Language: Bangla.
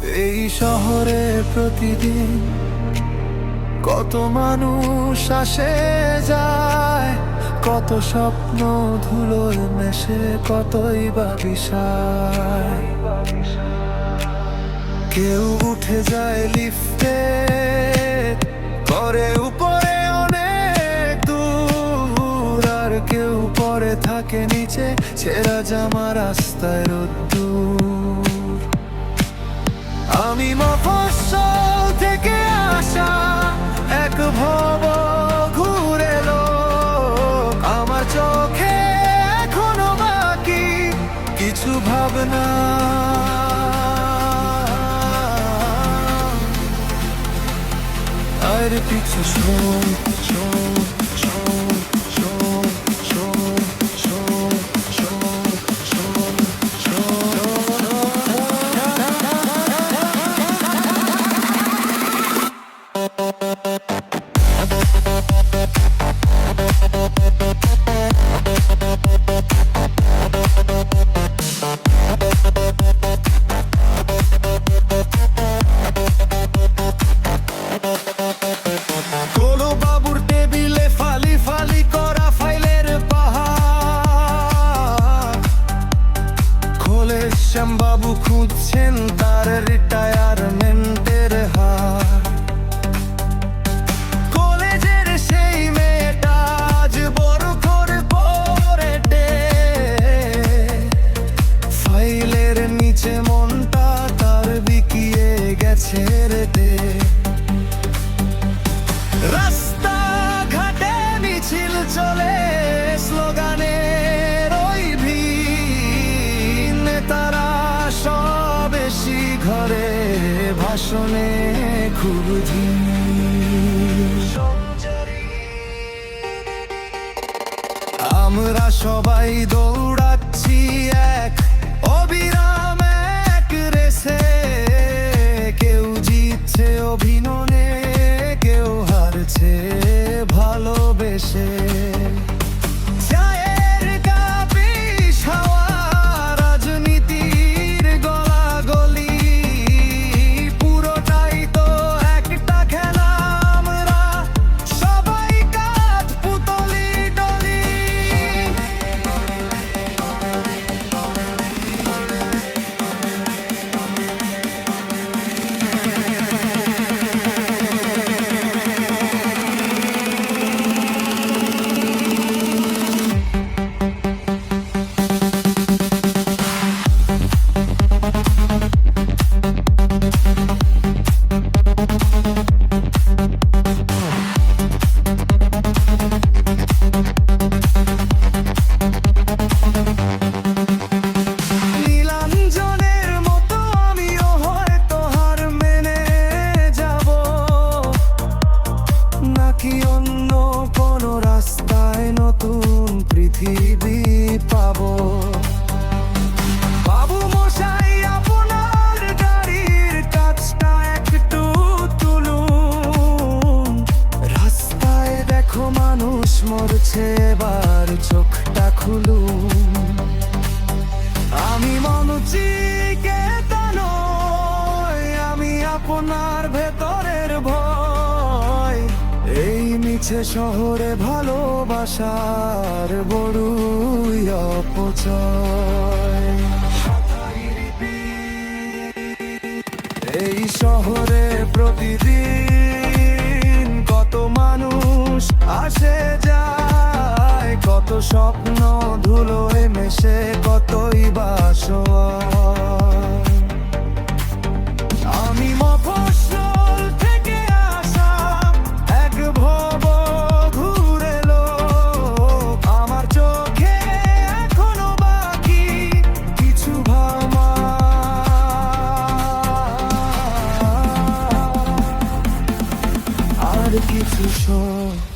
এই শহরে প্রতিদিন কত মানুষ আসে যায়, কত স্বপ্ন ধুলোয় মেশে, কতই বা বিষয়। কেউ উঠে যায় লিফটে, করে উপরে অনেক দূর, আর কেউ পরে থাকে নিচে, ছেঁড়া জামা রাস্তায় রোদ্দুর। আমি মফস্বল থেকে আসা এক ভব ঘুরে লোক, আমার চোখে এখনো বাকি কিছু ভাবনা। আর পিছু শোন শোন শোন শোন শোন শোন শোন শোন বাবু খুঁজছেন তার রিটায়ারমেন্টের হার। কলেজের সেই মেয়েটা আজ বড় করে পড়েটে, ফাইলের নিচে মনটা তার বিকিয়ে গেছে রেতে। রাস্তা ঘাটে মিছিল চলে, স্লোগানের ওই ভিড়, নেতারা বেশি ঘরে ভাষণে খুব আমরা সবাই দৌড়াচ্ছি এক অবিরাম এক রেসে, কেউ জিতছে অভিনয়ে, কেউ হারছে ভালোবেসে। কি অন্য কোন রাস্তায় নতুন পৃথিবী পাবো? বাবু মশাই আপনার গাড়ির কাজটা একটু তুলুন, রাস্তায় দেখো মানুষ মরছে, এবার চোখটা খুলুন। আমি মনোচিকিৎসা নই, আমি আপনার ভেতরের ভয়। এই মিছে শহরে ভালোবাসার বড়ই অপচয়। এই শহরে প্রতিদিন কত মানুষ আসে যায়, কত স্বপ্ন ধুলোয় মেশে, কতই বাসনা। আমি মফস্বল থেকে আসা এক ভব ঘুরে লোক, আমার চোখে এখনো বাকি কিছু ভাবনা। আর কিছু শখ।